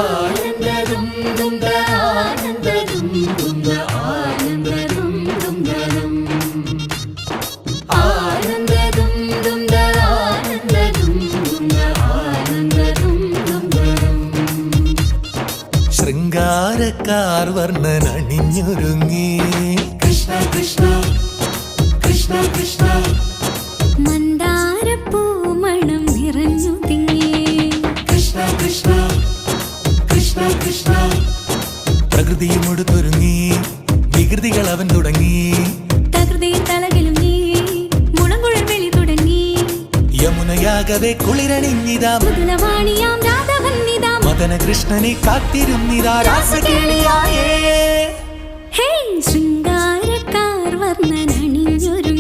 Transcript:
ആനന്ദദും ദും ദ ആനന്ദദും ദും ദ ആനന്ദദും ദും ദരം ആനന്ദദും ദും ദ ആനന്ദദും ദും ദ ആനന്ദദും ദും ദരം ശൃംഗാരക്കാർ വർണ്ണൻ അണിഞ്ഞൊരുങ്ങി കൃഷ്ണ കൃഷ്ണ കൃഷ്ണ കൃഷ്ണ മന്ദാരപ്പൂമണം നിറഞ്ഞു തിങ്ങി കൃഷ്ണ കൃഷ്ണ കൃഷ്ണ കൃഷ്ണ പ്രകൃതിയും ഒടുത്തൊരുങ്ങി വികൃതികൾ അവൻ തുടങ്ങി തകൃതിയിൽ തലകിലും നീ മുളങ്കുഴൽ വിളി തുടങ്ങി യമുനയാകവെ കുളിരണിഞ്ഞിതാ മൃദുലവാണിയാം രാധവന്നിതാ മദന കൃഷ്ണനെ കാത്തിരുന്നിതാ രാസകേളിയായേ ഹേ ശൃംഗാരക്കാർ വർണ്ണനണിഞ്ഞൊരു